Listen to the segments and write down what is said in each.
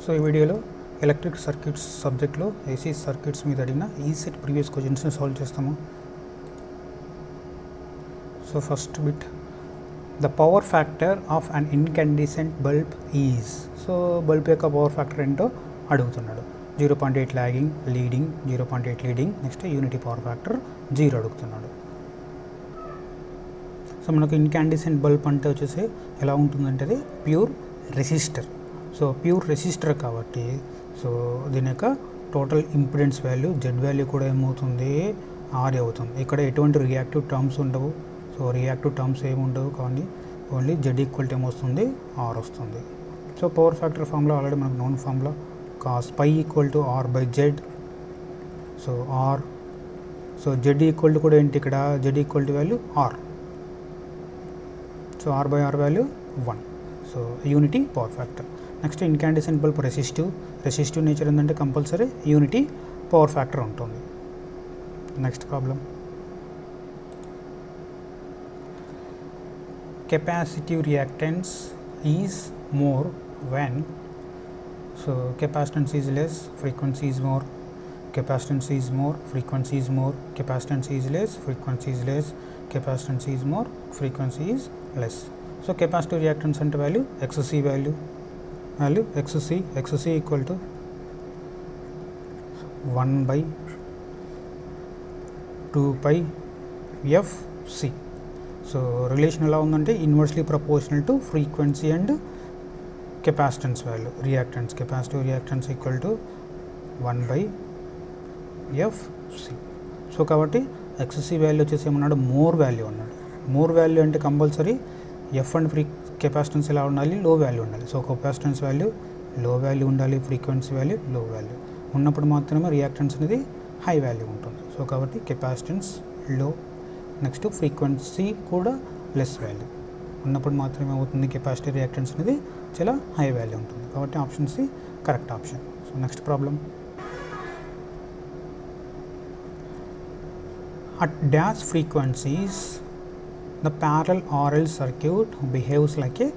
So ఈ వీడియోలో electric circuits సబ్జెక్ట్లో ఏసీ సర్క్యూట్స్ మీద అడిగిన ఈ సెట్ ప్రీవియస్ క్వశ్చన్స్ని సాల్వ్ చేస్తాము. So first bit, the power factor of an incandescent bulb is. So bulb యొక్క పవర్ ఫ్యాక్టర్ ఏంటో అడుగుతున్నాడు. 0.8 lagging, leading, 0.8 leading, next unity power factor 0 అడుగుతున్నాడు. సో మనకు ఇన్కండిసెంట్ బల్బ్ అంటే వచ్చేసి ఎలా ఉంటుందంటే అది pure resistor. So pure resistor కాబట్టి సో దీని యొక్క total impedance value Z value కూడా ఏమవుతుంది, ఆర్ అవుతుంది. ఇక్కడ ఎటువంటి రియాక్టివ్ టర్మ్స్ ఉండవు. సో రియాక్టివ్ టర్మ్స్ ఏమి ఉండవు కానీ ఓన్లీ జెడ్ ఈక్వల్ టు ఏమొస్తుంది, ఆర్ వస్తుంది. So power factor formula already మనకు known formula, cos phi equal to R by Z. So R, so Z equal to కూడా ఏంటి, ఇక్కడ Z equal to value R. So are by R value 1. So unity power factor. Next incandescent bulb resistive nature ఏంటంటే compulsory unity power factor ఉంటుంది. Next problem, capacitive reactance is more when. So capacitance is less, frequency is more. Capacitance is more, frequency is more. Capacitance is less, frequency is less. Capacitance is more, frequency is less. So capacitive reactance అంటే value XC value XC equal to 1/2πfc. So relation ఎలా ఉందంటే inversely proportional to frequency and capacitance value. Reactance, capacitive reactance equal to 1/fc. So కాబట్టి XC value వచ్చేసి ఏమన్నాడు, more value అన్నాడు. More value అంటే compulsory F and capacitance ఎలా ఉండాలి, లో వాల్యూ ఉండాలి. సో కెపాసిటెన్స్ వాల్యూ లో వాల్యూ ఉండాలి, ఫ్రీక్వెన్సీ వాల్యూ లో వాల్యూ ఉన్నప్పుడు మాత్రమే రియాక్టెన్స్ అనేది హై వాల్యూ ఉంటుంది. సో కాబట్టి కెపాసిటెన్స్ లో, నెక్స్ట్ ఫ్రీక్వెన్సీ కూడా లెస్ వాల్యూ ఉన్నప్పుడు మాత్రమే అవుతుంది కెపాసిటీ రియాక్టెన్స్ అనేది చాలా హై వాల్యూ ఉంటుంది. కాబట్టి option C correct option. So next problem, at dash frequencies the parallel RL circuit behaves like a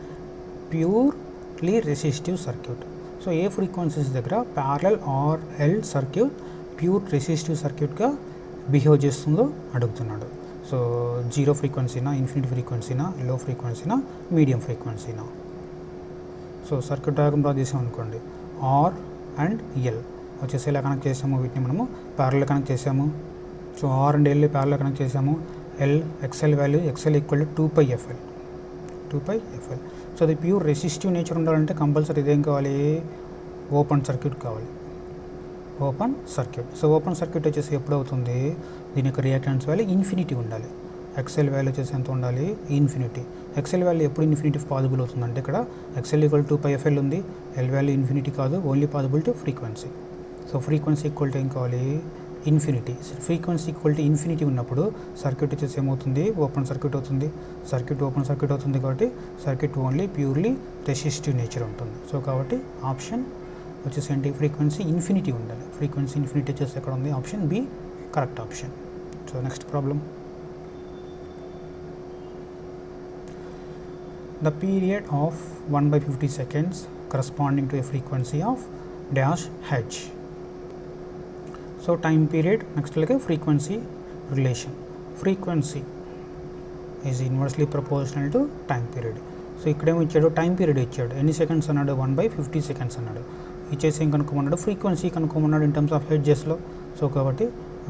purely resistive circuit. So ఏ ఫ్రీక్వెన్సీస్ దగ్గర parallel RL circuit pure resistive సర్క్యూట్గా behave చేస్తుందో అడుగుతున్నాడు. So 0 ఫ్రీక్వెన్సీనా, infinity ఫ్రీక్వెన్సీనా, low ఫ్రీక్వెన్సీనా, medium ఫ్రీక్వెన్సీనా. So circuit diagram draw చేసాం అనుకోండి, R అండ్ L వచ్చేసి ఎలా కనెక్ట్ చేసాము, వీటిని మనము ప్యారలల్ కనెక్ట్ చేసాము. So R and L parallel connect చేసాము. XL value XL equal to 2πfl. So అది ప్యూర్ రెసిస్టివ్ నేచర్ ఉండాలంటే కంపల్సరీ ఇదేం కావాలి, ఓపెన్ సర్క్యూట్ కావాలి. Open circuit. So open circuit వచ్చేసి ఎప్పుడు అవుతుంది, దీని యొక్క రియాక్టెన్స్ వాల్యూ ఇన్ఫినిటీ ఉండాలి. XL వాల్యూ వచ్చేసి ఎంత ఉండాలి, ఇన్ఫినిటీ. XL వాల్యూ ఎప్పుడు ఇన్ఫినిటీ పాసిబుల్ అవుతుందంటే ఇక్కడ XL ఈక్వల్ 2πfl ఉంది, L వాల్యూ ఇన్ఫినిటీ కాదు, only possible to frequency. So frequency equal to ఏం కావాలి, infinity. Frequency equal to infinity ఉన్నప్పుడు సర్క్యూట్ వచ్చేసి ఏమవుతుంది, ఓపెన్ సర్క్యూట్ అవుతుంది. సర్క్యూట్ ఓపెన్ సర్క్యూట్ అవుతుంది కాబట్టి circuit only purely resistive nature ఉంటుంది. సో కాబట్టి ఆప్షన్ వచ్చేసి ఏంటి, ఫ్రీక్వెన్సీ ఇన్ఫినిటీ ఉండాలి. ఫ్రీక్వెన్సీ ఇన్ఫినిటీ వచ్చేసి ఎక్కడ ఉంది, option B correct option. So next problem, the period of 1/50 seconds corresponding to a frequency of dash h. So time period, next like a frequency relation. Frequency is inversely proportional to time period. So ఇక్కడేమో ఇచ్చాడు, time period ఇచ్చాడు. ఎన్ని seconds అన్నాడు, 1/50 seconds అన్నాడు. ఇచ్చేసి ఏం కనుక్కోమన్నాడు, frequency కనుక్కోమన్నాడు ఇన్ టర్మ్స్ ఆఫ్ హెడ్జెస్లో. సో కాబట్టి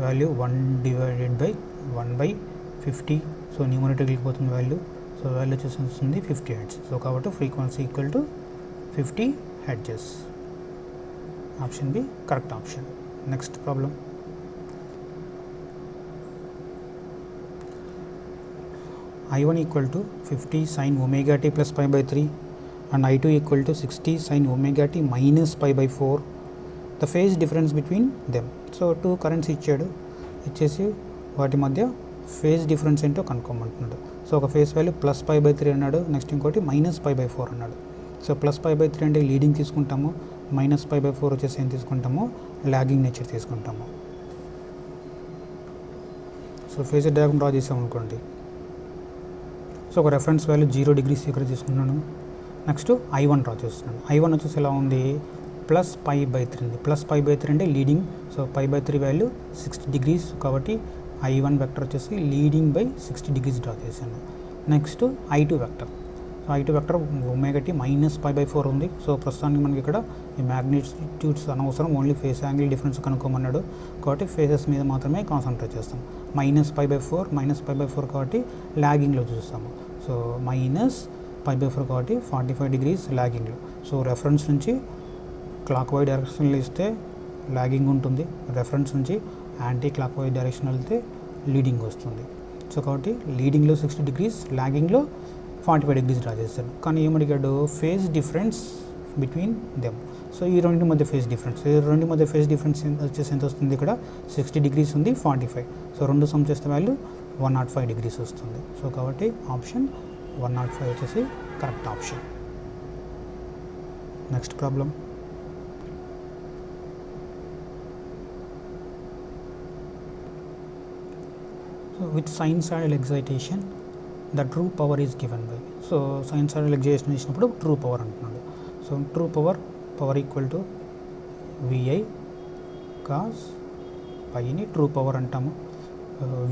వాల్యూ 1/1/50. సో న్యూమరేటర్కి వెళ్ళిపోతుంది వాల్యూ. సో వాల్యూ వచ్చేసి వస్తుంది 50 హెడ్స్. సో కాబట్టి frequency equal to 50 hertz. Option B correct option. Next problem, I1 equal to 50 sin omega t plus π/3 and I2 equal to 60 sin omega t minus π/4. The phase difference between them. So 2 currents ఇచ్చాడు, ఇచ్చేసి వాటి మధ్య phase difference ఏంటో కనుక్కోమంటున్నాడు. So ఒక phase value plus π/3 అన్నాడు, next ఇంకోటి minus π/4 అన్నాడు. So plus π/3 అంటే లీడింగ్ తీసుకుంటాము, మైనస్ π/4 వచ్చేసి ఏం తీసుకుంటాము, లాగింగ్ నేచర్ తీసుకుంటాము. సో ఫేజర్ డయాగ్రమ్ డ్రా చేసాం అనుకోండి. సో ఒక రెఫరెన్స్ వాల్యూ 0 డిగ్రీస్ ఇక్కడ తీసుకున్నాను. నెక్స్ట్ I1 డ్రా చేస్తున్నాను. I1 వచ్చేసి ఎలా ఉంది, ప్లస్ పై బై 3 ఉంది. ప్లస్ పై బై 3 అంటే leading. So pi by 3 value 60 degrees కాబట్టి I1 వెక్టర్ వచ్చేసి లీడింగ్ బై 60 డిగ్రీస్ డ్రా చేశాను. Next I2 vector. So I2 vector omega t minus pi by 4 ఉంది. సో ప్రస్తుతానికి మనకి ఇక్కడ ఈ మ్యాగ్నిట్యూడ్స్ అనవసరం, ఓన్లీ ఫేస్ యాంగిల్ డిఫరెన్స్ కనుక్కోమన్నాడు కాబట్టి ఫేసెస్ మీద మాత్రమే కాన్సన్ట్రేట్ చేస్తాం. మైనస్ పై బై 4 కాబట్టి ల్యాగింగ్లో చూస్తాము. సో మైనస్ పై బై 4 కాబట్టి 45 డిగ్రీస్ ల్యాగింగ్లో. సో రెఫరెన్స్ నుంచి క్లాక్ వైజ్ డైరెక్షన్లో ఇస్తే ల్యాగింగ్ ఉంటుంది, రెఫరెన్స్ నుంచి యాంటీ క్లాక్ వైజ్ డైరెక్షన్ వెళ్తే లీడింగ్ వస్తుంది. సో కాబట్టి లీడింగ్లో 60 డిగ్రీస్, ల్యాగింగ్లో 45 డిగ్రీస్ డ్రా చేస్తాను. కానీ ఏమడిగాడు phase difference between them. So ఈ రెండింటి మధ్య ఫేజ్ డిఫరెన్స్, వచ్చేసి ఎంత వస్తుంది, ఇక్కడ 60 డిగ్రీస్ ఉంది, 45. సో రెండు సమ్ చేస్తే వాల్యూ 105 డిగ్రీస్ వస్తుంది. సో కాబట్టి ఆప్షన్ 105 వచ్చేసి correct option. Next problem. With sinusoidal excitation the true power is given by. So sinusoidal excitation ఇచ్చినప్పుడు ట్రూ పవర్ అంటున్నాడు. So true power equal to VI cos పైని true power అంటాము.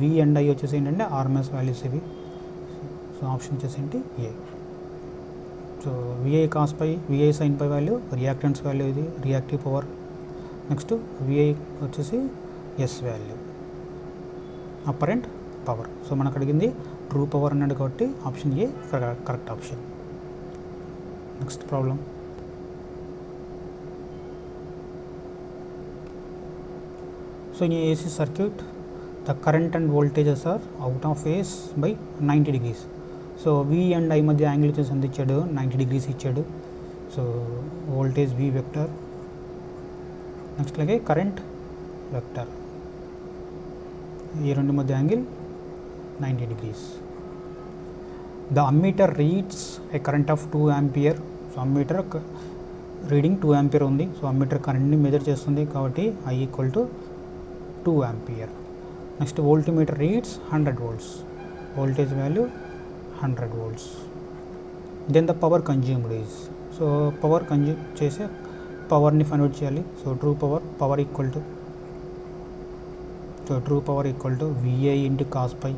V and I వచ్చేసి ఏంటంటే RMS values ఇవి. So option వచ్చేసి ఏంటి A. So VI cos pi, VI sine pi value reactance value, ఇది రియాక్టివ్ పవర్. నెక్స్ట్ VI వచ్చేసి S value, apparent power. So మనకు అడిగింది ట్రూ పవర్ అన్నాడు కాబట్టి option A correct option. Next problem. So in AC circuit the current and voltages are out of phase by 90 degrees. So V and I మధ్య angle వచ్చేసి ఎంత ఇచ్చాడు, 90 degrees ఇచ్చాడు. So voltage V vector, next అలాగే current vector, ఈ రెండు మధ్య angle 90 degrees. The ammeter reads a current of 2 ampere. So ammeter reading 2 ampere ఉంది. సో అమ్మీటర్ కరెంట్ని మెజర్ చేస్తుంది కాబట్టి I equal to 2 ampere. Next voltmeter reads 100 volts. Voltage value 100 volts. Then the power consumed is. So power consume చేసే పవర్ని find out చేయాలి. So true power equal to, so true power equal to VI into cos pi.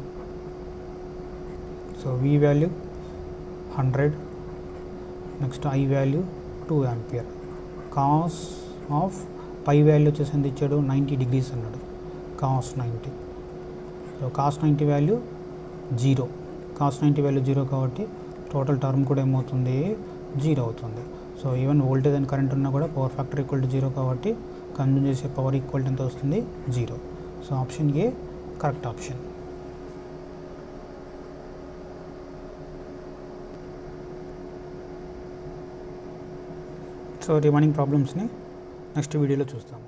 So V value 100, next I value 2 ampere. Cos of pi value వచ్చేసి ఎంత ఇచ్చాడు, 90 degrees అన్నాడు, cos 90. So cos 90 value 0, cos 90 value 0 కాబట్టి total term కూడా ఏమవుతుంది, 0 అవుతుంది. So even voltage and current ఉన్నా కూడా పవర్ ఫ్యాక్టర్ ఈక్వల్ టు 0 కాబట్టి కన్జ్యూమ్ చేసే పవర్ ఈక్వల్ టు ఎంత వస్తుంది, 0. So option A correct option. So remaining ప్రాబ్లమ్స్ని నెక్స్ట్ వీడియోలో చూస్తాము.